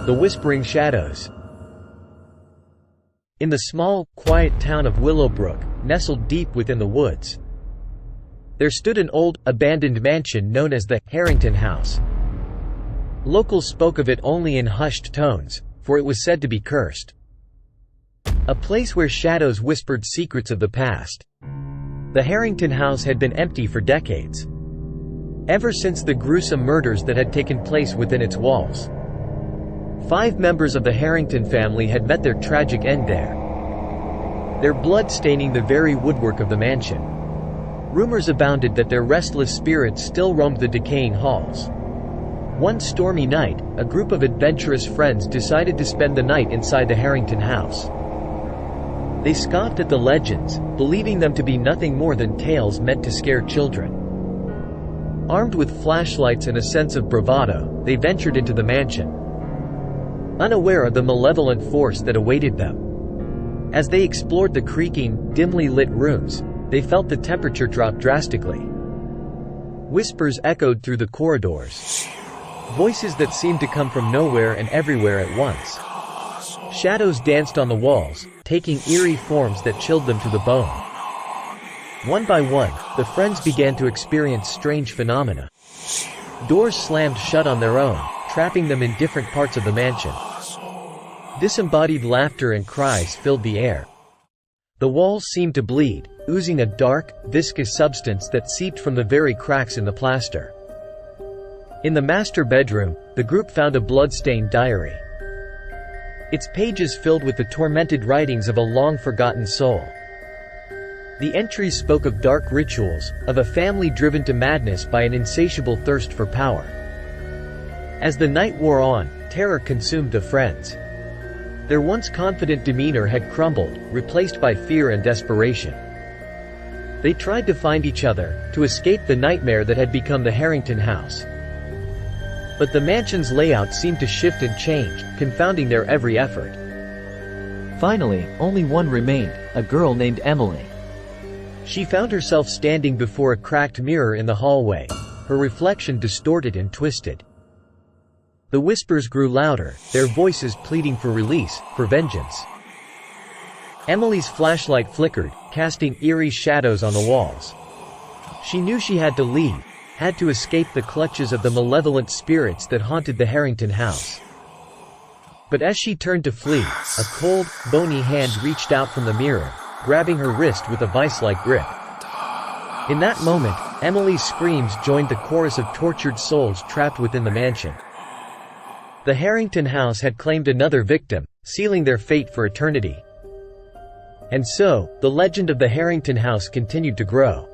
The Whispering Shadows. In the small, quiet town of Willowbrook, nestled deep within the woods, there stood an old, abandoned mansion known as the Harrington House. Locals spoke of it only in hushed tones, for it was said to be cursed. A place where shadows whispered secrets of the past. The Harrington House had been empty for decades, ever since the gruesome murders that had taken place within its walls. 5 members of the Harrington family had met their tragic end there, their blood staining the very woodwork of the mansion. Rumors abounded that their restless spirits still roamed the decaying halls. One stormy night, a group of adventurous friends decided to spend the night inside the Harrington House. They scoffed at the legends, believing them to be nothing more than tales meant to scare children. Armed with flashlights and a sense of bravado, they ventured into the mansion, unaware of the malevolent force that awaited them. As they explored the creaking, dimly lit rooms, they felt the temperature drop drastically. Whispers echoed through the corridors, voices that seemed to come from nowhere and everywhere at once. Shadows danced on the walls, taking eerie forms that chilled them to the bone. One by one, the friends began to experience strange phenomena. Doors slammed shut on their own, trapping them in different parts of the mansion. Disembodied laughter and cries filled the air. The walls seemed to bleed, oozing a dark, viscous substance that seeped from the very cracks in the plaster. In the master bedroom, the group found a blood-stained diary, its pages filled with the tormented writings of a long-forgotten soul. The entries spoke of dark rituals, of a family driven to madness by an insatiable thirst for power. As the night wore on, terror consumed the friends. Their once confident demeanor had crumbled, replaced by fear and desperation. They tried to find each other, to escape the nightmare that had become the Harrington House. But the mansion's layout seemed to shift and change, confounding their every effort. Finally, only one remained, a girl named Emily. She found herself standing before a cracked mirror in the hallway, her reflection distorted and twisted. The whispers grew louder, their voices pleading for release, for vengeance. Emily's flashlight flickered, casting eerie shadows on the walls. She knew she had to leave, had to escape the clutches of the malevolent spirits that haunted the Harrington House. But as she turned to flee, a cold, bony hand reached out from the mirror, grabbing her wrist with a vice-like grip. In that moment, Emily's screams joined the chorus of tortured souls trapped within the mansion. The Harrington House had claimed another victim, sealing their fate for eternity. And so, the legend of the Harrington House continued to grow.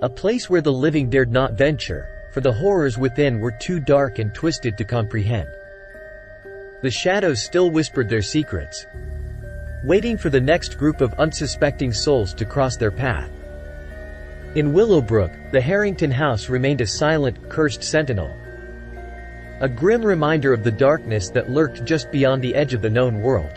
A place where the living dared not venture, for the horrors within were too dark and twisted to comprehend. The shadows still whispered their secrets, waiting for the next group of unsuspecting souls to cross their path. In Willowbrook, the Harrington House remained a silent, cursed sentinel, a grim reminder of the darkness that lurked just beyond the edge of the known world.